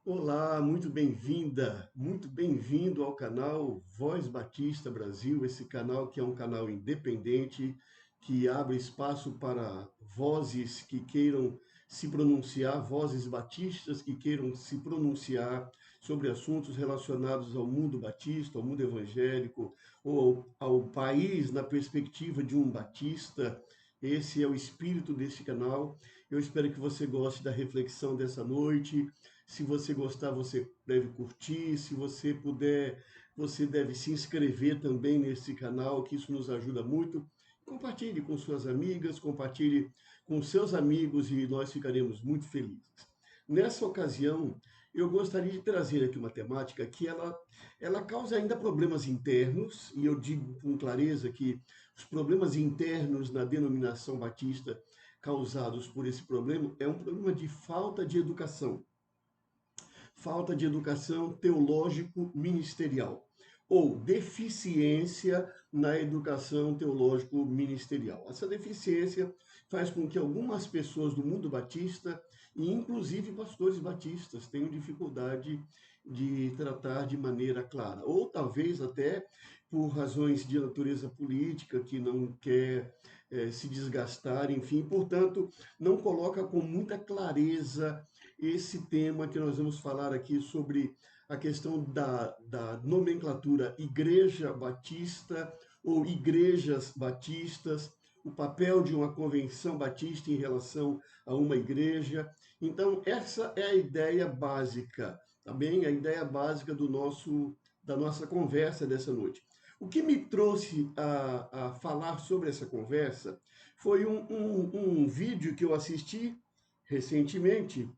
Olá, muito bem-vinda, muito bem-vindo ao canal Voz Batista Brasil, esse canal que é um canal independente, que abre espaço para vozes que queiram se pronunciar, vozes batistas que queiram se pronunciar sobre assuntos relacionados ao mundo batista, ao mundo evangélico, ou ao país na perspectiva de um batista. Esse é o espírito desse canal. Eu espero que você goste da reflexão dessa noite. Se você gostar, você deve curtir. Se você puder, você deve se inscrever também nesse canal, que isso nos ajuda muito. Compartilhe com suas amigas, compartilhe com seus amigos e nós ficaremos muito felizes. Nessa ocasião, eu gostaria de trazer aqui uma temática que ela causa ainda problemas internos, e eu digo com clareza que os problemas internos na denominação batista causados por esse problema é um problema de falta de educação, falta de educação teológico-ministerial ou deficiência na educação teológico-ministerial. Essa deficiência faz com que algumas pessoas do mundo batista, e inclusive pastores batistas, tenham dificuldade de tratar de maneira clara, ou talvez até por razões de natureza política, que não quer se desgastar, enfim, portanto, não coloca com muita clareza esse tema que nós vamos falar aqui sobre a questão da nomenclatura Igreja Batista ou Igrejas Batistas, o papel de uma convenção batista em relação a uma igreja. Então, essa é a ideia básica, tá bem? A ideia básica da nossa conversa dessa noite. O que me trouxe a falar sobre essa conversa foi um vídeo que eu assisti recentemente.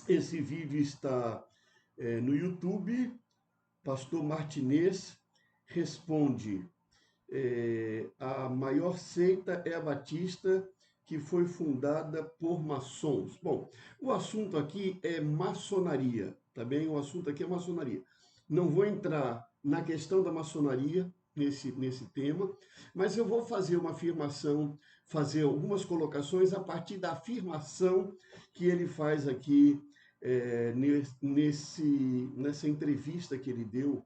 Esse vídeo está no YouTube. Pastor Martinez responde: a maior seita é a Batista, que foi fundada por maçons. Bom, o assunto aqui é maçonaria, tá bem? O assunto aqui é maçonaria. Não vou entrar na questão da maçonaria nesse tema, mas eu vou fazer uma afirmação, fazer algumas colocações a partir da afirmação que ele faz aqui nessa entrevista que ele deu.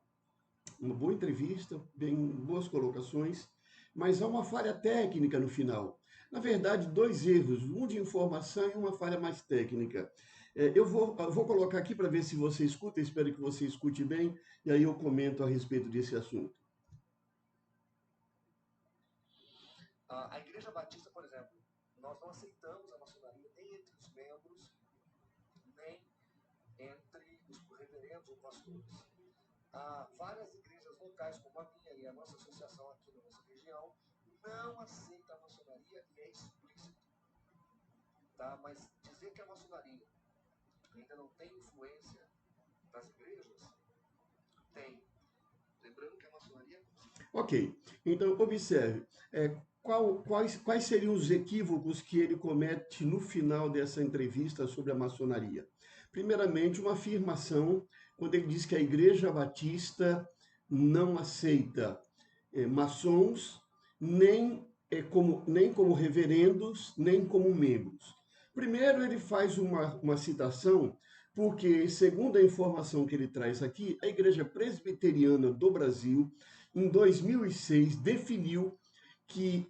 Uma boa entrevista, bem boas colocações, mas há uma falha técnica no final. Na verdade, dois erros, um de informação e uma falha mais técnica. Eu vou colocar aqui para ver se você escuta, espero que você escute bem, e aí eu comento a respeito desse assunto. A Igreja Batista, por exemplo, nós não aceitamos a maçonaria nem entre os membros, nem entre os reverendos ou pastores. Há várias igrejas locais, como a minha e a nossa associação aqui na nossa região, não aceita a maçonaria e é explícito. Tá? Mas dizer que a maçonaria ainda não tem influência das igrejas, tem. Lembrando que a maçonaria... Ok, então observe, quais seriam os equívocos que ele comete no final dessa entrevista sobre a maçonaria? Primeiramente, uma afirmação, quando ele diz que a Igreja Batista não aceita maçons, nem como reverendos, nem como membros. Primeiro, ele faz uma citação, porque, segundo a informação que ele traz aqui, a Igreja Presbiteriana do Brasil, em 2006, definiu que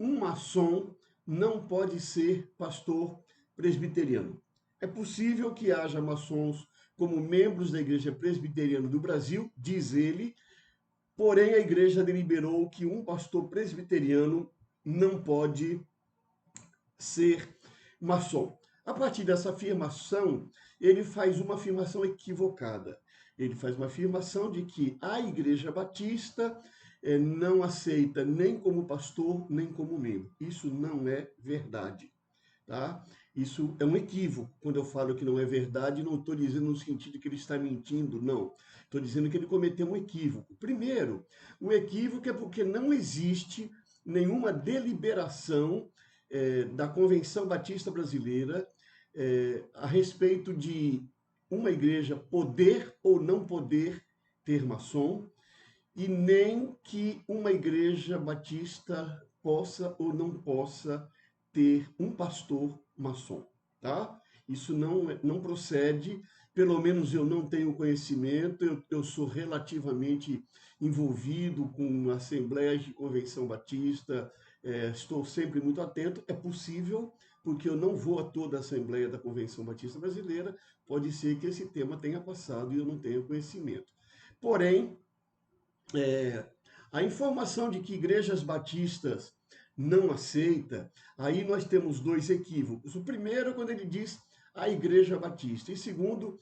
um maçom não pode ser pastor presbiteriano. É possível que haja maçons como membros da Igreja Presbiteriana do Brasil, diz ele, porém a igreja deliberou que um pastor presbiteriano não pode ser maçom. A partir dessa afirmação, ele faz uma afirmação equivocada. Ele faz uma afirmação de que a Igreja Batista não aceita nem como pastor, nem como membro. Isso não é verdade, tá? Isso é um equívoco. Quando eu falo que não é verdade, não estou dizendo no sentido que ele está mentindo, não. Estou dizendo que ele cometeu um equívoco. Primeiro, o equívoco é porque não existe nenhuma deliberação da Convenção Batista Brasileira a respeito de uma igreja poder ou não poder ter maçom, e nem que uma igreja batista possa ou não possa ter um pastor maçom, tá? Isso não procede, pelo menos eu não tenho conhecimento, eu sou relativamente envolvido com assembleias de convenção batista, estou sempre muito atento. É possível, porque eu não vou a toda a Assembleia da Convenção Batista Brasileira, pode ser que esse tema tenha passado e eu não tenha conhecimento. Porém, é, a informação de que igrejas batistas não aceita, aí nós temos dois equívocos. O primeiro é quando ele diz a igreja batista. E segundo,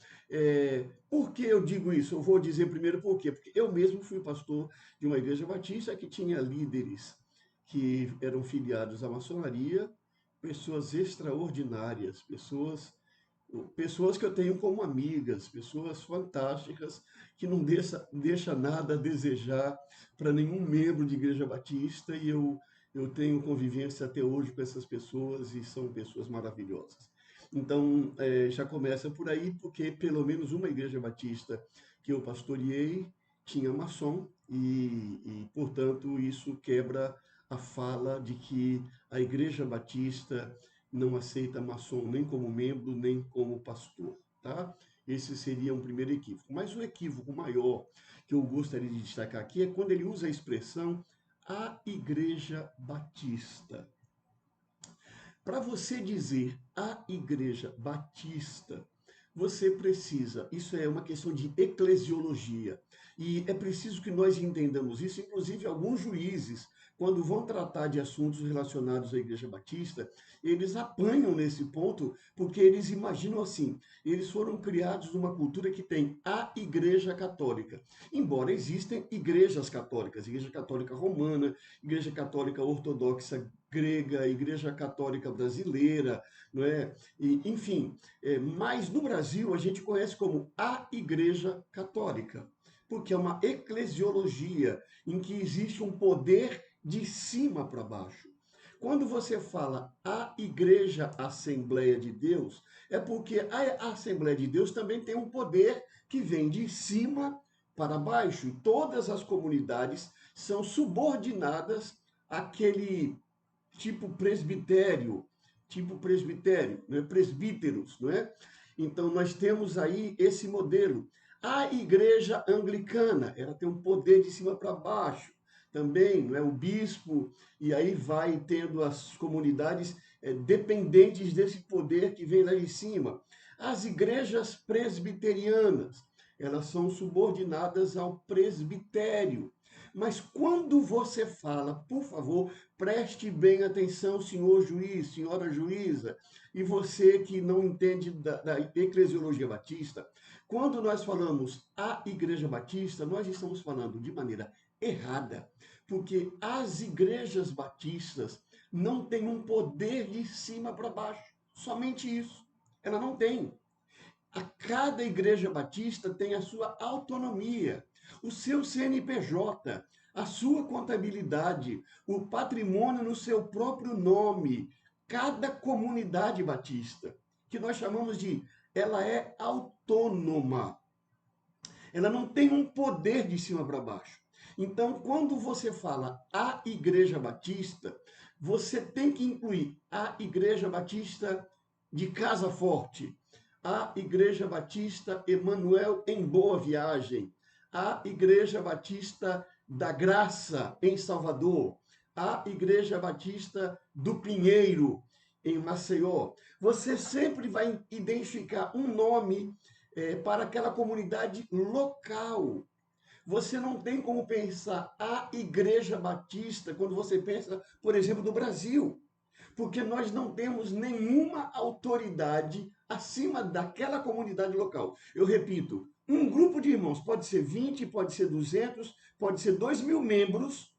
por que eu digo isso? Eu vou dizer primeiro por quê. Porque eu mesmo fui pastor de uma igreja batista que tinha líderes que eram filiados à maçonaria, pessoas extraordinárias, pessoas que eu tenho como amigas, pessoas fantásticas, que não deixa nada a desejar para nenhum membro de Igreja Batista, e eu tenho convivência até hoje com essas pessoas, e são pessoas maravilhosas. Então, já começa por aí, porque pelo menos uma Igreja Batista que eu pastoreei tinha maçom, portanto, isso quebra a fala de que a Igreja Batista não aceita maçom nem como membro, nem como pastor, tá? Esse seria um primeiro equívoco. Mas o equívoco maior que eu gostaria de destacar aqui é quando ele usa a expressão a Igreja Batista. Para você dizer a Igreja Batista, você precisa, isso é uma questão de eclesiologia, e é preciso que nós entendamos isso, inclusive alguns juízes, quando vão tratar de assuntos relacionados à Igreja Batista, eles apanham nesse ponto, porque eles imaginam assim, eles foram criados numa cultura que tem a Igreja Católica, embora existem igrejas católicas, Igreja Católica Romana, Igreja Católica Ortodoxa grega, Igreja Católica Brasileira, não é? Enfim, mas no Brasil a gente conhece como a Igreja Católica, porque é uma eclesiologia em que existe um poder de cima para baixo. Quando você fala a Igreja Assembleia de Deus, é porque a Assembleia de Deus também tem um poder que vem de cima para baixo, e todas as comunidades são subordinadas àquele tipo presbitério, né? Presbíteros, não é? Então nós temos aí esse modelo. A igreja anglicana, ela tem um poder de cima para baixo também, não é? O bispo, e aí vai tendo as comunidades dependentes desse poder que vem lá de cima. As igrejas presbiterianas, elas são subordinadas ao presbitério. Mas quando você fala, por favor, preste bem atenção, senhor juiz, senhora juíza, e você que não entende da eclesiologia batista, quando nós falamos a Igreja Batista, nós estamos falando de maneira errada, porque as igrejas batistas não têm um poder de cima para baixo, somente isso. Ela não tem. A cada igreja batista tem a sua autonomia, o seu CNPJ, a sua contabilidade, o patrimônio no seu próprio nome. Cada comunidade batista, que nós chamamos de, ela é autônoma. Ela não tem um poder de cima para baixo. Então, quando você fala a Igreja Batista, você tem que incluir a Igreja Batista de Casa Forte, a Igreja Batista Emanuel em Boa Viagem, a Igreja Batista da Graça em Salvador, a Igreja Batista do Pinheiro em Maceió. Você sempre vai identificar um nome para aquela comunidade local. Você não tem como pensar a Igreja Batista quando você pensa, por exemplo, no Brasil, porque nós não temos nenhuma autoridade acima daquela comunidade local. Eu repito, um grupo de irmãos pode ser 20, pode ser 200, pode ser 2.000 membros.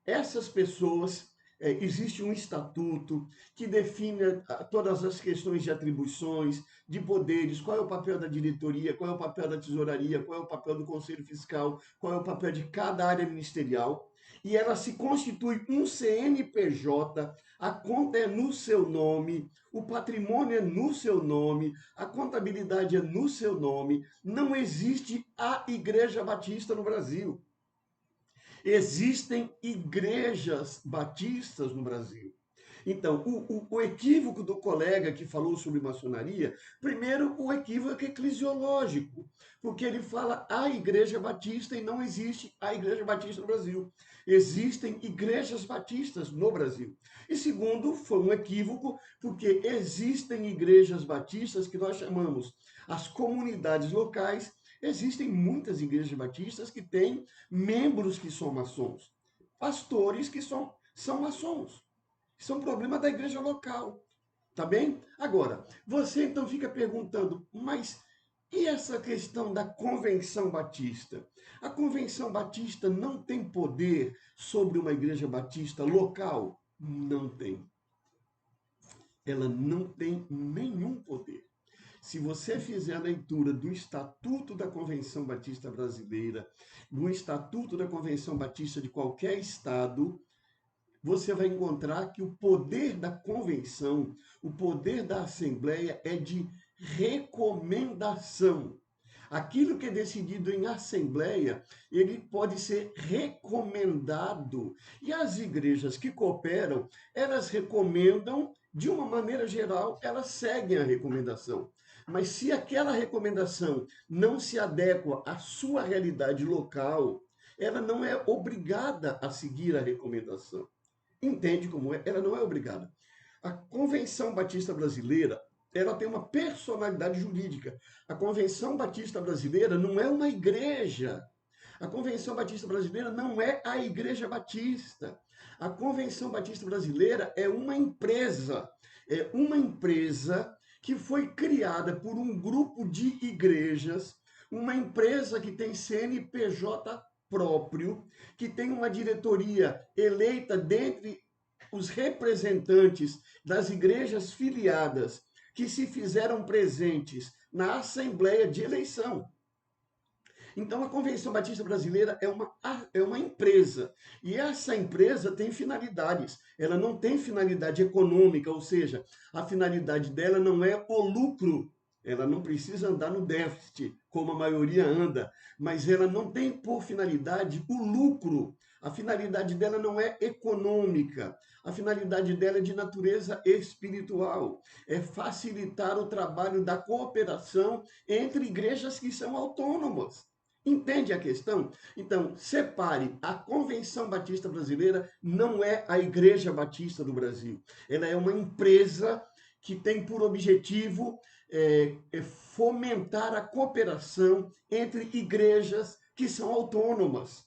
Essas pessoas, existe um estatuto que define todas as questões de atribuições, de poderes, qual é o papel da diretoria, qual é o papel da tesouraria, qual é o papel do conselho fiscal, qual é o papel de cada área ministerial. E ela se constitui um CNPJ, a conta é no seu nome, o patrimônio é no seu nome, a contabilidade é no seu nome. Não existe a Igreja Batista no Brasil. Existem igrejas batistas no Brasil. Então, o equívoco do colega que falou sobre maçonaria, primeiro, o equívoco eclesiológico, porque ele fala a Igreja Batista e não existe a Igreja Batista no Brasil. Existem igrejas batistas no Brasil. E segundo, foi um equívoco, porque existem igrejas batistas que nós chamamos as comunidades locais. Existem muitas igrejas batistas que têm membros que são maçons, pastores que são maçons. Isso é um problema da igreja local, tá bem? Agora, você então fica perguntando, mas e essa questão da Convenção Batista? A Convenção Batista não tem poder sobre uma igreja batista local? Não tem. Ela não tem nenhum poder. Se você fizer a leitura do Estatuto da Convenção Batista Brasileira, do Estatuto da Convenção Batista de qualquer estado, você vai encontrar que o poder da convenção, o poder da assembleia é de recomendação. Aquilo que é decidido em assembleia, ele pode ser recomendado. E as igrejas que cooperam, elas recomendam, de uma maneira geral, elas seguem a recomendação. Mas se aquela recomendação não se adequa à sua realidade local, ela não é obrigada a seguir a recomendação. Entende como é? Ela não é obrigada. A Convenção Batista Brasileira, ela tem uma personalidade jurídica. A Convenção Batista Brasileira não é uma igreja. A Convenção Batista Brasileira não é a Igreja Batista. A Convenção Batista Brasileira é uma empresa. É uma empresa que foi criada por um grupo de igrejas, uma empresa que tem CNPJ próprio, que tem uma diretoria eleita dentre os representantes das igrejas filiadas que se fizeram presentes na Assembleia de Eleição. Então, a Convenção Batista Brasileira é uma empresa, e essa empresa tem finalidades. Ela não tem finalidade econômica, ou seja, a finalidade dela não é o lucro. Ela não precisa andar no déficit, como a maioria anda, mas ela não tem por finalidade o lucro. A finalidade dela não é econômica, a finalidade dela é de natureza espiritual. É facilitar o trabalho da cooperação entre igrejas que são autônomas. Entende a questão? Então, separe, a Convenção Batista Brasileira não é a Igreja Batista do Brasil. Ela é uma empresa que tem por objetivo fomentar a cooperação entre igrejas que são autônomas.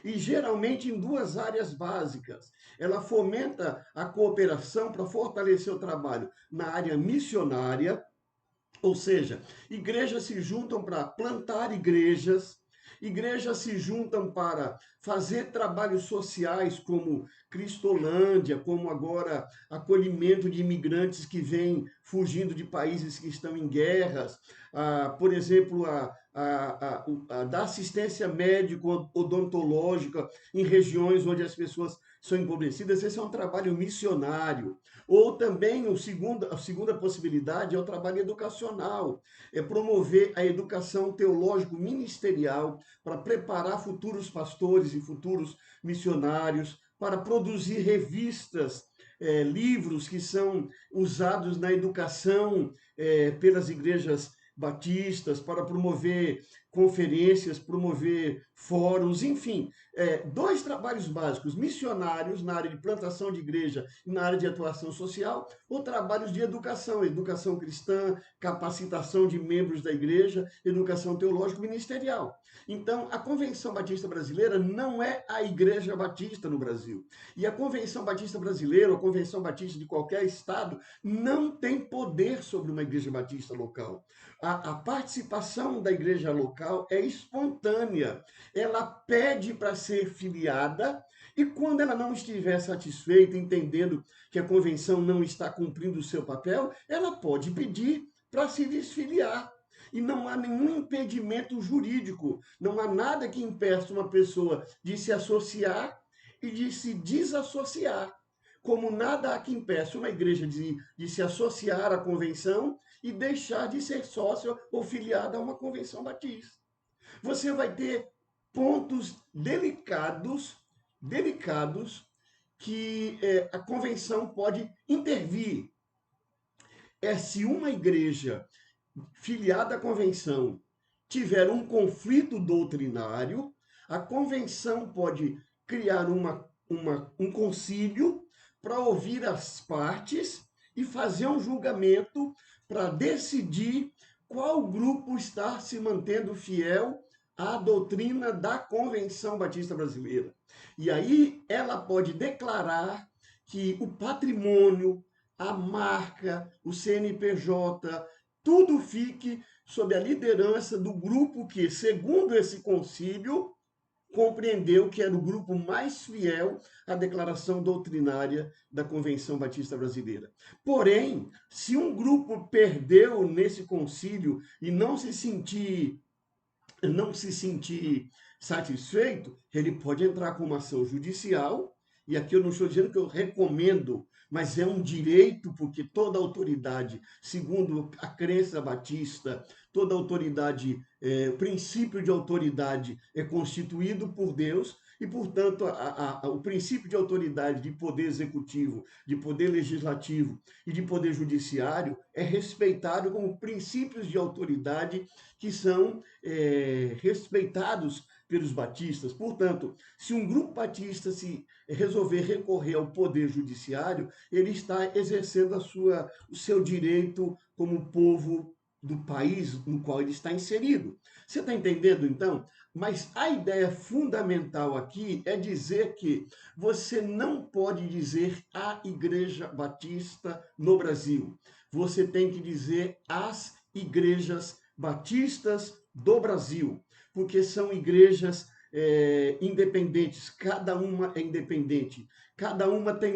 E geralmente em duas áreas básicas. Ela fomenta a cooperação para fortalecer o trabalho na área missionária, ou seja, igrejas se juntam para plantar igrejas se juntam para fazer trabalhos sociais, como Cristolândia, como agora acolhimento de imigrantes que vêm fugindo de países que estão em guerras, por exemplo, da assistência médico-odontológica em regiões onde as pessoas são empobrecidas. Esse é um trabalho missionário. Ou também a segunda possibilidade é o trabalho educacional, é promover a educação teológico-ministerial para preparar futuros pastores e futuros missionários, para produzir revistas, livros que são usados na educação pelas igrejas batistas, para promover conferências, promover fóruns, enfim, dois trabalhos básicos, missionários na área de plantação de igreja e na área de atuação social, ou trabalhos de educação, educação cristã, capacitação de membros da igreja, educação teológico-ministerial. Então, a Convenção Batista Brasileira não é a Igreja Batista no Brasil. E a Convenção Batista Brasileira, ou a Convenção Batista de qualquer estado, não tem poder sobre uma igreja batista local. A participação da igreja local é espontânea. Ela pede para ser filiada, e quando ela não estiver satisfeita, entendendo que a convenção não está cumprindo o seu papel, ela pode pedir para se desfiliar. E não há nenhum impedimento jurídico, não há nada que impeça uma pessoa de se associar e de se desassociar. Como nada há que impeça uma igreja de se associar à convenção e deixar de ser sócio ou filiada a uma convenção batista. Você vai ter pontos delicados que a convenção pode intervir. É se uma igreja filiada à convenção tiver um conflito doutrinário, a convenção pode criar um concílio para ouvir as partes e fazer um julgamento para decidir qual grupo está se mantendo fiel à doutrina da Convenção Batista Brasileira. E aí ela pode declarar que o patrimônio, a marca, o CNPJ, tudo fique sob a liderança do grupo que, segundo esse concílio, compreendeu que era o grupo mais fiel à declaração doutrinária da Convenção Batista Brasileira. Porém, se um grupo perdeu nesse concílio e não se sentir satisfeito, ele pode entrar com uma ação judicial, e aqui eu não estou dizendo que eu recomendo, mas é um direito, porque toda autoridade, segundo a crença batista, toda autoridade, o princípio de autoridade é constituído por Deus, e, portanto, o princípio de autoridade de poder executivo, de poder legislativo e de poder judiciário é respeitado como princípios de autoridade que são respeitados pelos batistas. Portanto, se um grupo batista se resolver recorrer ao poder judiciário, ele está exercendo o seu direito como povo do país no qual ele está inserido. Você está entendendo, então? Mas a ideia fundamental aqui é dizer que você não pode dizer a Igreja Batista no Brasil. Você tem que dizer as igrejas batistas do Brasil, porque são igrejas independentes, cada uma é independente, cada uma tem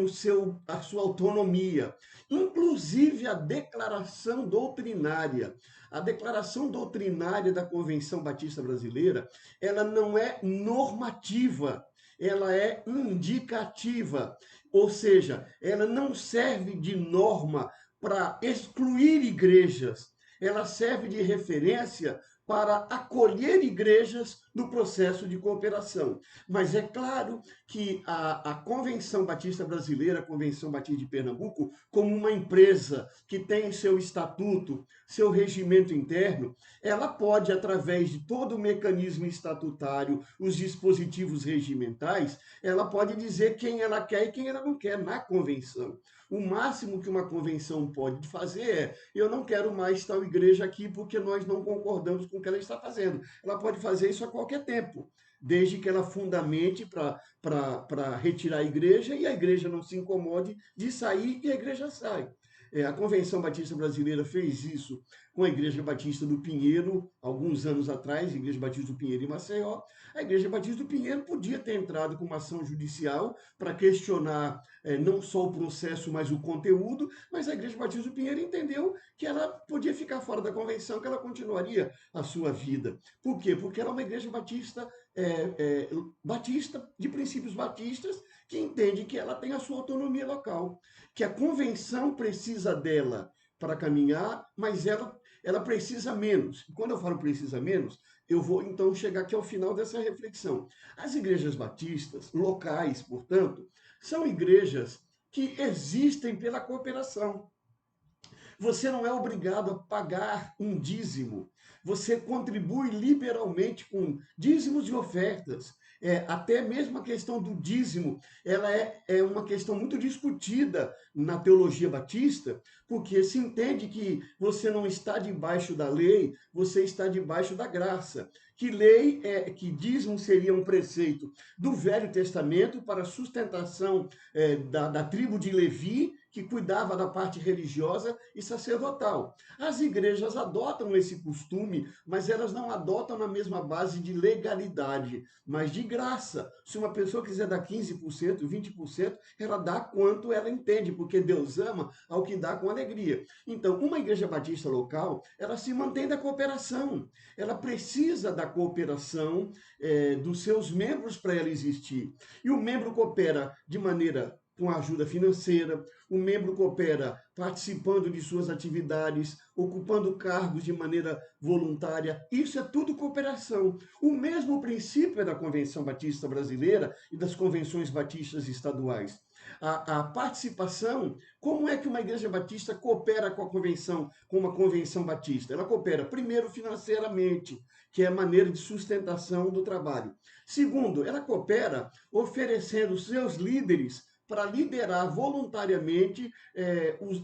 a sua autonomia, inclusive a declaração doutrinária. A declaração doutrinária da Convenção Batista Brasileira, ela não é normativa, ela é indicativa, ou seja, ela não serve de norma para excluir igrejas, ela serve de referência para acolher igrejas no processo de cooperação. Mas é claro que a Convenção Batista Brasileira, a Convenção Batista de Pernambuco, como uma empresa que tem seu estatuto, seu regimento interno, ela pode, através de todo o mecanismo estatutário, os dispositivos regimentais, ela pode dizer quem ela quer e quem ela não quer na convenção. O máximo que uma convenção pode fazer é: eu não quero mais tal igreja aqui porque nós não concordamos com o que ela está fazendo. Ela pode fazer isso a qualquer tempo, desde que ela fundamente para retirar a igreja e a igreja não se incomode de sair e a igreja sai. A Convenção Batista Brasileira fez isso com a Igreja Batista do Pinheiro, alguns anos atrás, a Igreja Batista do Pinheiro em Maceió. A Igreja Batista do Pinheiro podia ter entrado com uma ação judicial para questionar não só o processo, mas o conteúdo, mas a Igreja Batista do Pinheiro entendeu que ela podia ficar fora da convenção, que ela continuaria a sua vida. Por quê? Porque ela é uma igreja batista, batista, de princípios batistas, que entende que ela tem a sua autonomia local, que a convenção precisa dela para caminhar, mas ela precisa menos. E quando eu falo precisa menos, eu vou então chegar aqui ao final dessa reflexão. As igrejas batistas, locais, portanto, são igrejas que existem pela cooperação. Você não é obrigado a pagar um dízimo. Você contribui liberalmente com dízimos e ofertas. Até mesmo a questão do dízimo, ela é uma questão muito discutida na teologia batista, porque se entende que você não está debaixo da lei, você está debaixo da graça. Que dízimo seria um preceito do Velho Testamento para sustentação da tribo de Levi, que cuidava da parte religiosa e sacerdotal. As igrejas adotam esse costume, mas elas não adotam na mesma base de legalidade, mas de graça. Se uma pessoa quiser dar 15%, 20%, ela dá quanto ela entende, porque Deus ama ao que dá com alegria. Então, uma igreja batista local, ela se mantém da cooperação. Ela precisa da cooperação dos seus membros para ela existir. E o membro coopera de maneira com ajuda financeira, o membro coopera participando de suas atividades, ocupando cargos de maneira voluntária. Isso é tudo cooperação. O mesmo princípio é da Convenção Batista Brasileira e das convenções batistas estaduais. a participação, como é que uma igreja batista coopera com a convenção, com uma convenção batista? Ela coopera, primeiro, financeiramente, que é a maneira de sustentação do trabalho. Segundo, ela coopera oferecendo seus líderes para liderar voluntariamente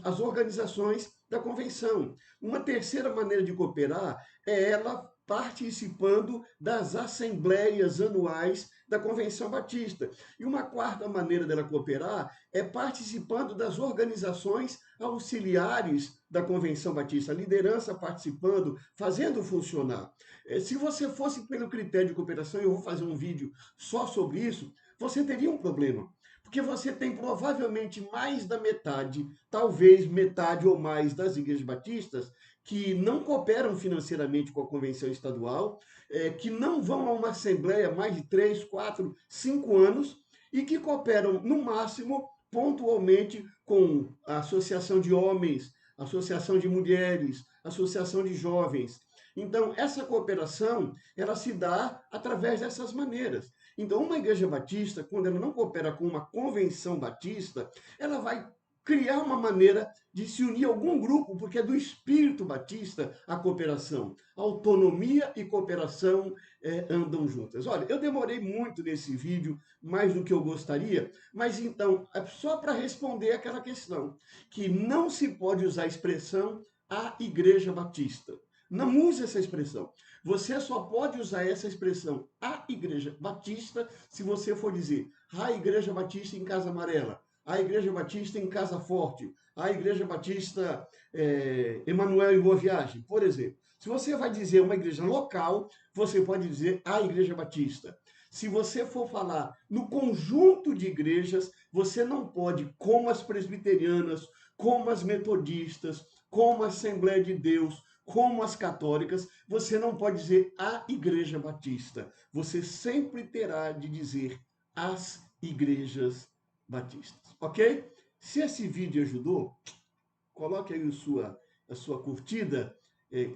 as organizações da convenção. Uma terceira maneira de cooperar é ela participando das assembleias anuais da Convenção Batista. E uma quarta maneira dela cooperar é participando das organizações auxiliares da Convenção Batista, a liderança participando, fazendo funcionar. Se você fosse pelo critério de cooperação, eu vou fazer um vídeo só sobre isso, você teria um problema. Porque você tem provavelmente mais da metade, talvez metade ou mais das igrejas batistas que não cooperam financeiramente com a convenção estadual, que não vão a uma assembleia mais de 3, 4, 5 anos e que cooperam, no máximo, pontualmente com a associação de homens, associação de mulheres, associação de jovens. Então, essa cooperação, ela se dá através dessas maneiras. Então, uma igreja batista, quando ela não coopera com uma convenção batista, ela vai criar uma maneira de se unir a algum grupo, porque é do espírito batista a cooperação. Autonomia e cooperação andam juntas. Olha, eu demorei muito nesse vídeo, mais do que eu gostaria, mas então, é só para responder aquela questão, que não se pode usar a expressão a igreja batista. Não use essa expressão. Você só pode usar essa expressão, a igreja batista, se você for dizer a igreja batista em Casa Amarela, a igreja batista em Casa Forte, a igreja batista Emanuel em Boa Viagem, por exemplo. Se você vai dizer uma igreja local, você pode dizer a igreja batista. Se você for falar no conjunto de igrejas, você não pode, como as presbiterianas, como as metodistas, como a Assembleia de Deus, como as católicas, você não pode dizer a Igreja Batista. Você sempre terá de dizer as igrejas batistas, ok? Se esse vídeo ajudou, coloque aí a sua curtida,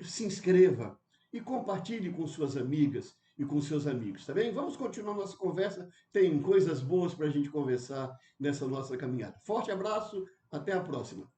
se inscreva e compartilhe com suas amigas e com seus amigos, tá bem? Vamos continuar nossa conversa, tem coisas boas para a gente conversar nessa nossa caminhada. Forte abraço, até a próxima.